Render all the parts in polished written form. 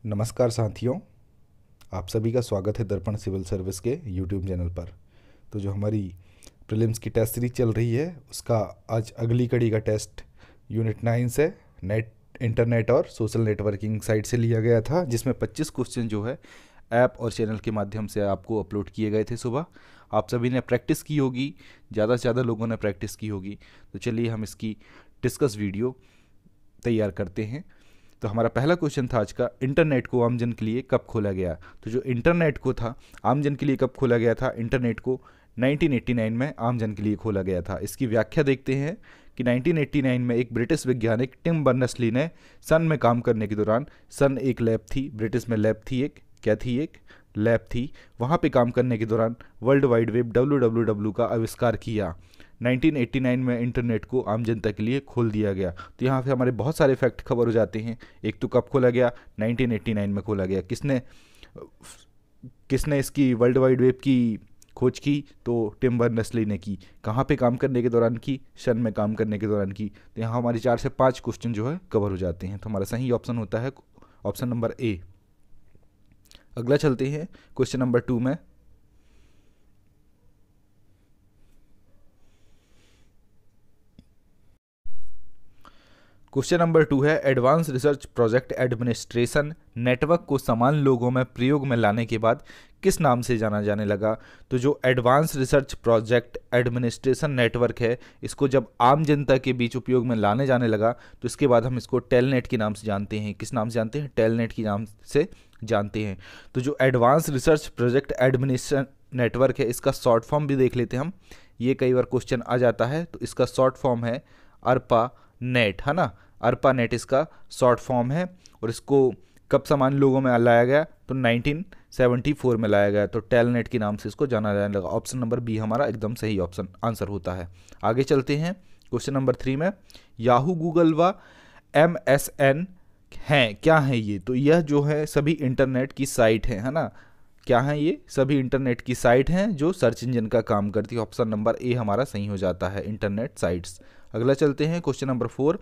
नमस्कार साथियों, आप सभी का स्वागत है दर्पण सिविल सर्विस के यूट्यूब चैनल पर। तो जो हमारी प्रीलिम्स की टेस्ट सीरीज चल रही है उसका आज अगली कड़ी का टेस्ट यूनिट 9 से इंटरनेट और सोशल नेटवर्किंग साइट से लिया गया था, जिसमें 25 क्वेश्चन जो है ऐप और चैनल के माध्यम से आपको अपलोड किए गए थे सुबह। आप सभी ने प्रैक्टिस की होगी, ज़्यादा से ज़्यादा लोगों ने प्रैक्टिस की होगी। तो चलिए हम इसकी डिस्कस वीडियो तैयार करते हैं। तो हमारा पहला क्वेश्चन था आज का, इंटरनेट को आमजन के लिए कब खोला गया। तो जो इंटरनेट को था आमजन के लिए कब खोला गया था, इंटरनेट को 1989 में आमजन के लिए खोला गया था। इसकी व्याख्या देखते हैं कि 1989 में एक ब्रिटिश वैज्ञानिक टिम बर्नर्स-ली ने सन में काम करने के दौरान, सन एक लैब थी, ब्रिटिश में लैब थी, एक क्या थी, एक लैब थी, वहाँ पे काम करने के दौरान वर्ल्ड वाइड वेब WWW का आविष्कार किया। 1989 में इंटरनेट को आम जनता के लिए खोल दिया गया। तो यहाँ पे हमारे बहुत सारे फैक्ट कवर हो जाते हैं। एक तो कब खोला गया, 1989 में खोला गया। किसने किसने इसकी वर्ल्ड वाइड वेब की खोज की, तो टिम बर्नर्स-ली ने की। कहाँ पे काम करने के दौरान की, सन में काम करने के दौरान की। तो यहाँ हमारे 4 से 5 क्वेश्चन जो है कवर हो जाते हैं। तो हमारा सही ऑप्शन होता है ऑप्शन नंबर ए। अगला चलते हैं क्वेश्चन नंबर 2 में। क्वेश्चन नंबर 2 है, advance research project administration network को समान लोगों में प्रयोग में लाने के बाद किस नाम से जाना जाने लगा। तो जो advance research project administration network है, इसको जब आम जनता के बीच उपयोग में लाने जाने लगा तो इसके बाद हम इसको टेलनेट के नाम से जानते हैं। किस नाम से जानते हैं, टेलनेट के नाम से जानते हैं। तो जो advance research project administration network है, इसका शॉर्ट फॉर्म भी देख लेते हैं हम। ये कई बार क्वेश्चन आ जाता है। तो इसका शॉर्ट फॉर्म है अर्पा नेट, है ना। अर्पा नेट इसका शॉर्ट फॉर्म है। और इसको कब समान लोगों में लाया गया, तो 1974 में लाया गया। तो टेलनेट के नाम से इसको जाना जाने लगा। ऑप्शन नंबर बी हमारा एकदम सही ऑप्शन आंसर होता है। आगे चलते हैं क्वेश्चन नंबर 3 में। याहू, गूगल व MSN हैं, क्या है ये। तो यह जो है सभी इंटरनेट की साइट है ना। क्या है ये, सभी इंटरनेट की साइट हैं जो सर्च इंजन का काम करती है। ऑप्शन नंबर ए हमारा सही हो जाता है, इंटरनेट साइट्स। अगला चलते हैं क्वेश्चन नंबर 4।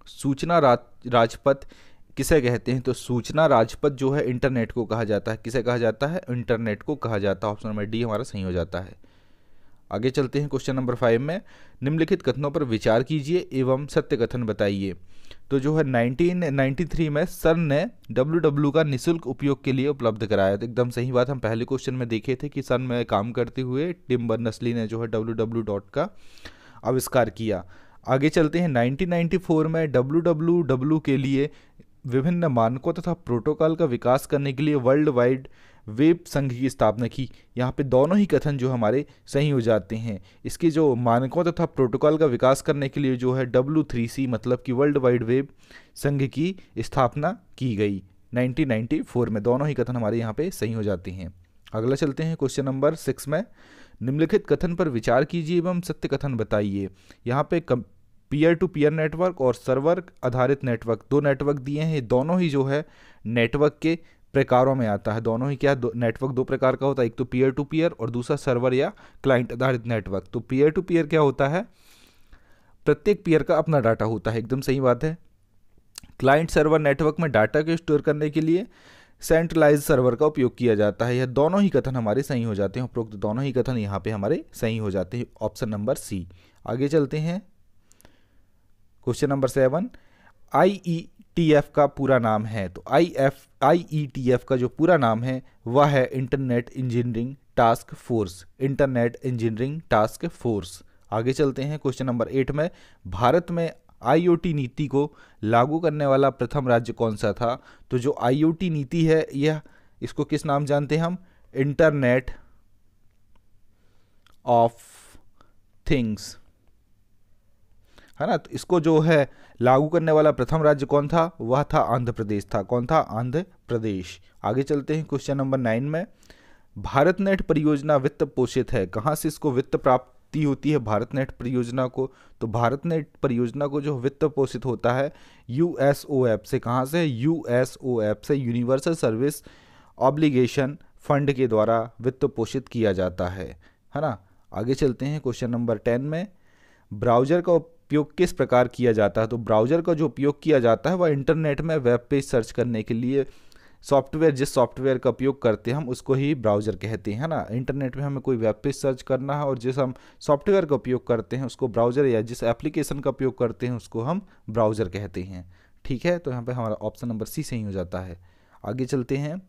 सूचना राजपथ किसे कहते हैं। तो सूचना राजपथ जो है इंटरनेट को कहा जाता है। किसे कहा जाता है, इंटरनेट को कहा जाता है। ऑप्शन नंबर डी हमारा सही हो जाता है। आगे चलते हैं क्वेश्चन नंबर 5 में। निम्नलिखित कथनों पर विचार कीजिए एवं सत्य कथन बताइए। तो जो है 1993 में सन ने WW का निःशुल्क उपयोग के लिए उपलब्ध कराया। तो एकदम सही बात, हम पहले क्वेश्चन में देखे थे कि सन में काम करते हुए टिम बर्नर्स-ली ने जो है WW का आविष्कार किया। आगे चलते हैं 1994 में WWW के लिए विभिन्न मानकों तथा प्रोटोकॉल का विकास करने के लिए वर्ल्ड वाइड वेब संघ की स्थापना की। यहाँ पे दोनों ही कथन जो हमारे सही हो जाते हैं। इसके जो मानकों तथा प्रोटोकॉल का विकास करने के लिए जो है W3C मतलब कि वर्ल्ड वाइड वेब संघ की स्थापना की गई 1994 में। दोनों ही कथन हमारे यहाँ पे सही हो जाते हैं। अगला चलते हैं क्वेश्चन नंबर 6 में। निम्नलिखित कथन पर विचार कीजिए एवं सत्य कथन बताइए। यहाँ पे पीयर टू पीयर नेटवर्क और सर्वर आधारित नेटवर्क, दो नेटवर्क दिए हैं। दोनों ही जो है नेटवर्क के प्रकारों में आता है। दोनों ही क्या, नेटवर्क दो प्रकार का होता है, एक तो पीयर टू पीयर और दूसरा सर्वर या क्लाइंट आधारित नेटवर्क। तो पीयर टू पीयर क्या होता है, प्रत्येक पीयर का अपना डाटा होता है, एकदम सही बात है। क्लाइंट सर्वर नेटवर्क में डाटा को स्टोर करने के लिए सेंट्रलाइज सर्वर का उपयोग किया जाता है। यह दोनों ही कथन हमारे सही हो जाते हैं। उपरोक्त दोनों ही कथन यहाँ पे हमारे सही हो जाते हैं। Option number C. आगे चलते हैं क्वेश्चन नंबर 7। IETF का पूरा नाम है। तो IETF का जो पूरा नाम है वह है internet engineering task force. Internet engineering task force. आगे चलते हैं क्वेश्चन नंबर 8 में। भारत में IoT नीति को लागू करने वाला प्रथम राज्य कौन सा था। तो जो IoT नीति है यह, इसको किस नाम जानते हैं हम, इंटरनेट ऑफ थिंग्स, है ना। तो इसको जो है लागू करने वाला प्रथम राज्य कौन था, वह था आंध्र प्रदेश था। कौन था, आंध्र प्रदेश। आगे चलते हैं क्वेश्चन नंबर 9 में। भारत नेट परियोजना वित्त पोषित है, कहाँ से इसको वित्त प्राप्ति होती है भारत नेट परियोजना को। तो भारत नेट परियोजना को जो वित्त पोषित होता है USOF से। कहाँ से, USOF से, यूनिवर्सल सर्विस ऑब्लिगेशन फंड के द्वारा वित्त पोषित किया जाता है ना। आगे चलते हैं क्वेश्चन नंबर 10 में। ब्राउज़र का उपयोग किस प्रकार किया जाता है। तो ब्राउज़र का जो उपयोग किया जाता है वह इंटरनेट में वेब पेज सर्च करने के लिए सॉफ्टवेयर, जिस सॉफ्टवेयर का उपयोग करते हैं हम उसको ही ब्राउज़र कहते हैं ना। इंटरनेट में हमें कोई वेब पेज सर्च करना है और जिस हम सॉफ्टवेयर का उपयोग करते हैं उसको ब्राउज़र, या जिस एप्लीकेशन का उपयोग करते हैं उसको हम ब्राउज़र कहते हैं। ठीक है, तो यहाँ पे हमारा ऑप्शन नंबर सी सही हो जाता है। आगे चलते हैं।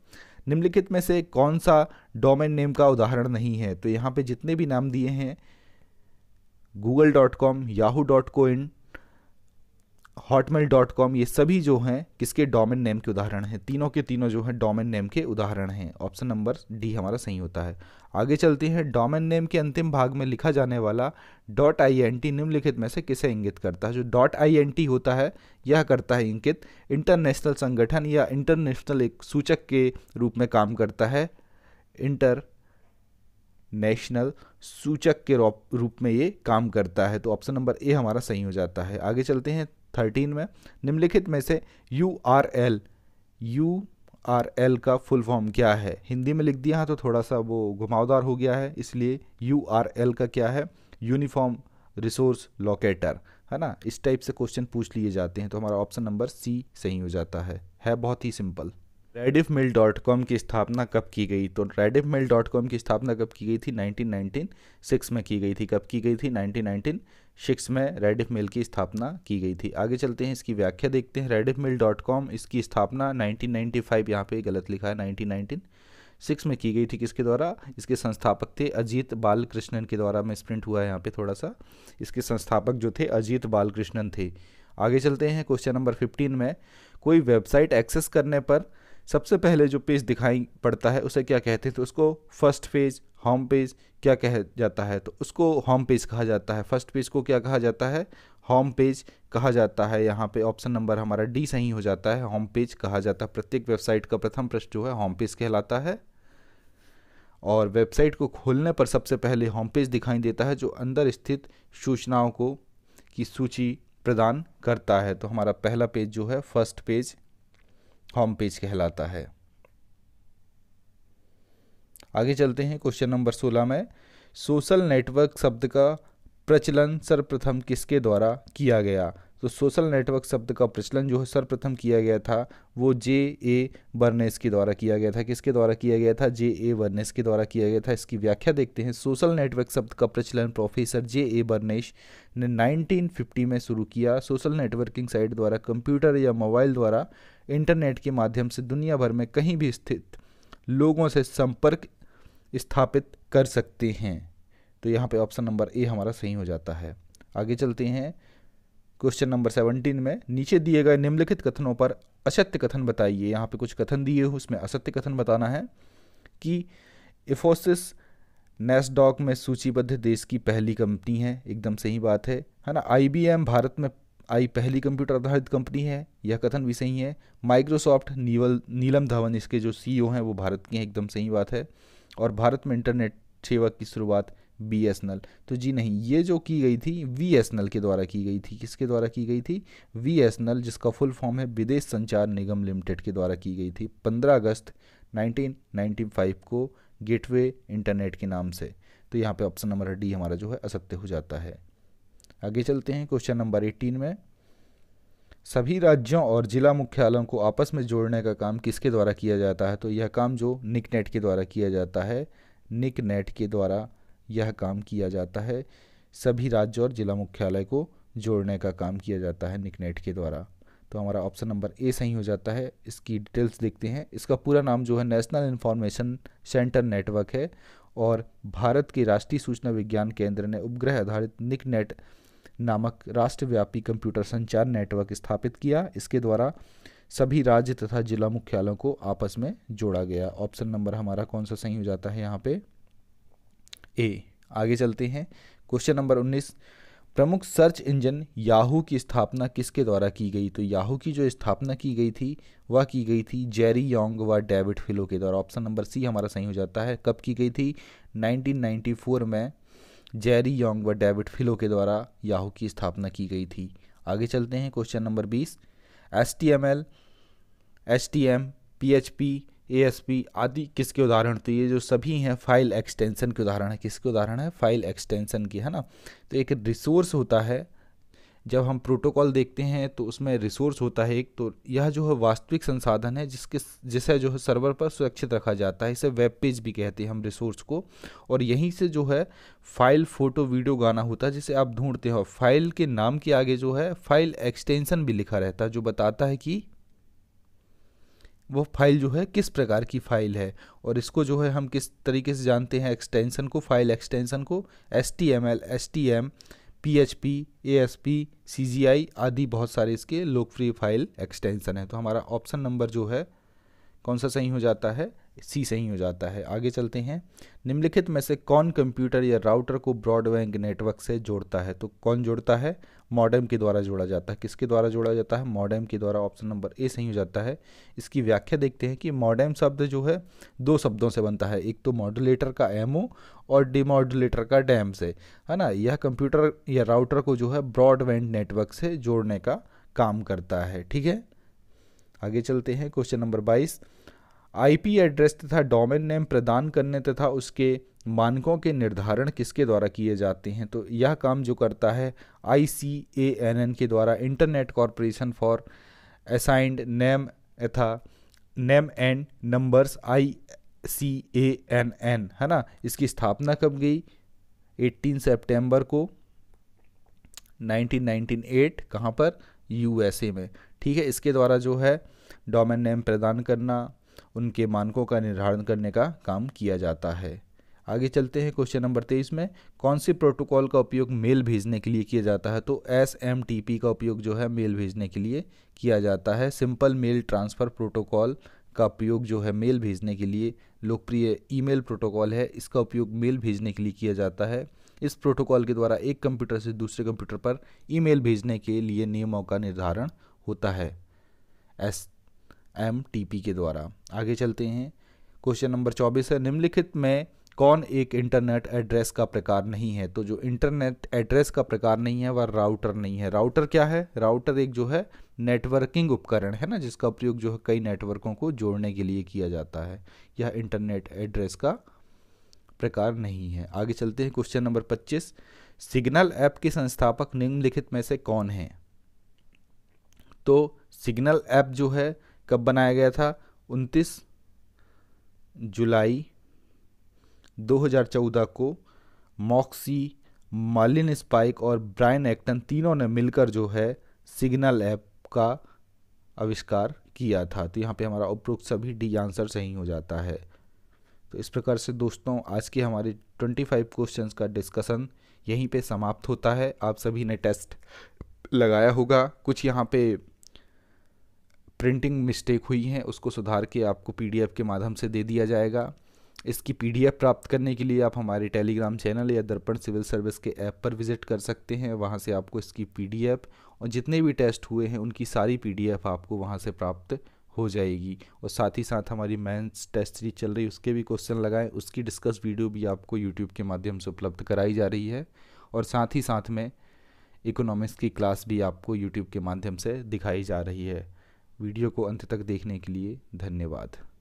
निम्नलिखित में से कौन सा डोमेन नेम का उदाहरण नहीं है? तो यहाँ पे जितने भी नाम दिए हैं, google.com, yahoo.coin, hotmail.com, ये सभी जो हैं किसके डोमेन नेम के उदाहरण हैं? तीनों के तीनों जो हैं डोमेन नेम के उदाहरण हैं। ऑप्शन नंबर डी हमारा सही होता है। आगे चलते हैं। डोमेन नेम के अंतिम भाग में लिखा जाने वाला .int निम्नलिखित में से किसे इंगित करता है? जो .int होता है यह करता है इंगित इंटरनेशनल संगठन या इंटरनेशनल एक सूचक के रूप में काम करता है। इंटरनेशनल सूचक के रूप में ये काम करता है। तो ऑप्शन नंबर ए हमारा सही हो जाता है। आगे चलते हैं 13 में। निम्नलिखित में से URL का फुल फॉर्म क्या है? हिंदी में लिख दिया है तो थोड़ा सा वो घुमावदार हो गया है, इसलिए URL का क्या है? यूनिफॉर्म रिसोर्स लोकेटर, है ना। इस टाइप से क्वेश्चन पूछ लिए जाते हैं, तो हमारा ऑप्शन नंबर सी सही हो जाता है बहुत ही सिंपल। rediffmail.com की स्थापना कब की गई? तो rediffmail.com की स्थापना कब की गई थी? 1996 में की गई थी। कब की गई थी? 1996 में रेडिफमेल की स्थापना की गई थी। आगे चलते हैं, इसकी व्याख्या देखते हैं। rediffmail.com इसकी स्थापना 1995, यहाँ पे गलत लिखा है, 1996 में की गई थी। किसके द्वारा? इसके संस्थापक थे अजीत बालकृष्णन के द्वारा। में स्प्रिंट हुआ है यहाँ पे थोड़ा सा। इसके संस्थापक जो थे अजीत बालकृष्णन थे। आगे चलते हैं क्वेश्चन नंबर 15 में। कोई वेबसाइट एक्सेस करने पर सबसे पहले जो पेज दिखाई पड़ता है उसे क्या कहते हैं? तो उसको फर्स्ट पेज, होम पेज क्या कहा जाता है? तो उसको होम पेज कहा जाता है। फर्स्ट पेज को क्या कहा जाता है? होम पेज कहा जाता है। यहाँ पे ऑप्शन नंबर हमारा डी सही हो जाता है, होम पेज कहा जाता है। प्रत्येक वेबसाइट का प्रथम पृष्ठ जो है होम पेज कहलाता है, और वेबसाइट को खोलने पर सबसे पहले होम पेज दिखाई देता है जो अंदर स्थित सूचनाओं को की सूची प्रदान करता है। तो हमारा पहला पेज जो है फर्स्ट पेज, होम पेज कहलाता है। आगे चलते हैं क्वेश्चन नंबर 16 में। सोशल नेटवर्क शब्द का प्रचलन सर्वप्रथम किसके द्वारा किया गया? तो सोशल नेटवर्क शब्द का प्रचलन जो है सर्वप्रथम किया गया था वो J.A. बर्नेस के द्वारा किया गया था। किसके द्वारा किया गया था? J.A. बर्नेस के द्वारा किया गया था। इसकी व्याख्या देखते हैं। सोशल नेटवर्क शब्द का प्रचलन प्रोफेसर J.A. बर्नेस ने 1950 में शुरू किया। सोशल नेटवर्किंग साइट द्वारा कंप्यूटर या मोबाइल द्वारा इंटरनेट के माध्यम से दुनिया भर में कहीं भी स्थित लोगों से संपर्क स्थापित कर सकते हैं। तो यहाँ पे ऑप्शन नंबर ए हमारा सही हो जाता है। आगे चलते हैं क्वेश्चन नंबर 17 में। नीचे दिए गए निम्नलिखित कथनों पर असत्य कथन बताइए। यहाँ पे कुछ कथन दिए हो, उसमें असत्य कथन बताना है कि इन्फोसिस नैस्डॉक में सूचीबद्ध देश की पहली कंपनी है। एकदम सही बात है ना। IBM भारत में आई पहली कंप्यूटर आधारित कंपनी है, यह कथन भी सही है। माइक्रोसॉफ्ट नीलम धवन इसके जो CEO हैं वो भारत के हैं, एकदम सही बात है। और भारत में इंटरनेट सेवा की शुरुआत BSNL, तो जी नहीं, ये जो की गई थी VSNL के द्वारा की गई थी। किसके द्वारा की गई थी? VSNL, जिसका फुल फॉर्म है विदेश संचार निगम लिमिटेड के द्वारा की गई थी 15 अगस्त 1995 को गेटवे इंटरनेट के नाम से। तो यहाँ पे ऑप्शन नंबर डी हमारा जो है असत्य हो जाता है। आगे चलते हैं क्वेश्चन नंबर 18 में। सभी राज्यों और जिला मुख्यालयों को आपस में जोड़ने का काम किसके द्वारा किया जाता है? तो यह काम जो निकनेट के द्वारा किया जाता है, निकनेट के द्वारा यह काम किया जाता है। सभी राज्य और जिला मुख्यालय को जोड़ने का काम किया जाता है निकनेट के द्वारा। तो हमारा ऑप्शन नंबर ए सही हो जाता है। इसकी डिटेल्स देखते हैं। इसका पूरा नाम जो है नेशनल इन्फॉर्मेशन सेंटर नेटवर्क है, और भारत के राष्ट्रीय सूचना विज्ञान केंद्र ने उपग्रह आधारित निकनेट नामक राष्ट्रव्यापी कंप्यूटर संचार नेटवर्क स्थापित किया। इसके द्वारा सभी राज्य तथा जिला मुख्यालयों को आपस में जोड़ा गया। ऑप्शन नंबर हमारा कौन सा सही हो जाता है यहाँ पे? ए। आगे चलते हैं क्वेश्चन नंबर 19। प्रमुख सर्च इंजन याहू की स्थापना किसके द्वारा की गई? तो याहू की जो स्थापना की गई थी वह की गई थी जेरी योंग व डेविड फिलो के द्वारा। ऑप्शन नंबर सी हमारा सही हो जाता है। कब की गई थी? 1994 में जेरी योंग व डेविड फिलो के द्वारा याहू की स्थापना की गई थी। आगे चलते हैं question number 20। HTML, HTM, PHP, ASP आदि किसके उदाहरण? तो ये जो सभी हैं फाइल एक्सटेंशन के उदाहरण है। किसके उदाहरण है? फाइल एक्सटेंशन की, है ना। तो एक रिसोर्स होता है जब हम प्रोटोकॉल देखते हैं तो उसमें रिसोर्स होता है एक, तो यह जो है वास्तविक संसाधन है जिसे जो है सर्वर पर सुरक्षित रखा जाता है। इसे वेब पेज भी कहते हैं हम रिसोर्स को। और यहीं से जो है फाइल, फोटो, वीडियो, गाना होता है जिसे आप ढूंढते हो। फाइल के नाम के आगे जो है फाइल एक्सटेंशन भी लिखा रहता है जो बताता है कि वो फाइल जो है किस प्रकार की फाइल है। और इसको जो है हम किस तरीके से जानते हैं एक्सटेंशन को, फाइल एक्सटेंशन को, HTML, STM, PHP, ASP, CGI आदि बहुत सारे इसके लोकप्रिय फाइल एक्सटेंशन है। तो हमारा ऑप्शन नंबर जो है कौन सा सही हो जाता है, सी सही हो जाता है। आगे चलते हैं। निम्नलिखित में से कौन कंप्यूटर या राउटर को ब्रॉडबैंड नेटवर्क से जोड़ता है? तो कौन जोड़ता है? मॉडेम के द्वारा जोड़ा जाता है। किसके द्वारा जोड़ा जाता है? मॉडेम के द्वारा। ऑप्शन नंबर ए सही हो जाता है। इसकी व्याख्या देखते हैं कि मॉडेम शब्द जो है दो शब्दों से बनता है, एक तो मॉड्यूलेटर का एमओ और डिमॉड्यूलेटर का डैम से, है ना। यह कंप्यूटर या राउटर को जो है ब्रॉडबैंड नेटवर्क से जोड़ने का काम करता है। ठीक है, आगे चलते हैं। क्वेश्चन नंबर 22, आईपी एड्रेस तथा डोमेन नेम प्रदान करने तथा उसके मानकों के निर्धारण किसके द्वारा किए जाते हैं? तो यह काम जो करता है ICANN के द्वारा, internet corporation for assigned name तथा नेम एंड नंबर्स, ICANN, है ना। इसकी स्थापना कब गई? 18 सितंबर को 1998। कहाँ पर? USA में। ठीक है, इसके द्वारा जो है डोमेन नेम प्रदान करना, उनके मानकों का निर्धारण करने का काम किया जाता है। आगे चलते हैं। क्वेश्चन नंबर 23 में कौन सी प्रोटोकॉल का उपयोग मेल भेजने के लिए किया जाता है? तो SMTP का उपयोग जो है मेल भेजने के लिए किया जाता है। सिंपल मेल ट्रांसफ़र प्रोटोकॉल का उपयोग जो है मेल भेजने के लिए, लोकप्रिय ईमेल प्रोटोकॉल है, इसका उपयोग मेल भेजने के लिए किया जाता है। इस प्रोटोकॉल के द्वारा एक कंप्यूटर से दूसरे कंप्यूटर पर ईमेल भेजने के लिए नियमों का निर्धारण होता है SMTP के द्वारा। आगे चलते हैं। क्वेश्चन नंबर 24 है, निम्नलिखित में कौन एक इंटरनेट एड्रेस का प्रकार नहीं है? तो जो इंटरनेट एड्रेस का प्रकार नहीं है वह राउटर नहीं है। राउटर क्या है? राउटर एक जो है नेटवर्किंग उपकरण है ना, जिसका उपयोग जो है कई नेटवर्कों को जोड़ने के लिए किया जाता है। यह इंटरनेट एड्रेस का प्रकार नहीं है। आगे चलते हैं। क्वेश्चन नंबर 25, सिग्नल ऐप के संस्थापक निम्नलिखित में से कौन है? तो सिग्नल ऐप जो है कब बनाया गया था? 29 जुलाई 2014 को मॉक्सी, मार्लिन स्पाइक और ब्रायन एक्टन तीनों ने मिलकर जो है सिग्नल ऐप का आविष्कार किया था। तो यहाँ पे हमारा उपरोक्त सभी डी आंसर सही हो जाता है। तो इस प्रकार से दोस्तों आज के हमारे 25 क्वेश्चंस का डिस्कशन यहीं पे समाप्त होता है। आप सभी ने टेस्ट लगाया होगा, कुछ यहाँ पे प्रिंटिंग मिस्टेक हुई हैं, उसको सुधार के आपको PDF के माध्यम से दे दिया जाएगा। इसकी PDF प्राप्त करने के लिए आप हमारे टेलीग्राम चैनल या दर्पण सिविल सर्विस के ऐप पर विजिट कर सकते हैं। वहां से आपको इसकी PDF और जितने भी टेस्ट हुए हैं उनकी सारी PDF आपको वहां से प्राप्त हो जाएगी। और साथ ही साथ हमारी मेंस टेस्ट सीरीज चल रही है, उसके भी क्वेश्चन लगाएं, उसकी डिस्कस वीडियो भी आपको यूट्यूब के माध्यम से उपलब्ध कराई जा रही है। और साथ ही साथ में इकोनॉमिक्स की क्लास भी आपको यूट्यूब के माध्यम से दिखाई जा रही है। वीडियो को अंत तक देखने के लिए धन्यवाद।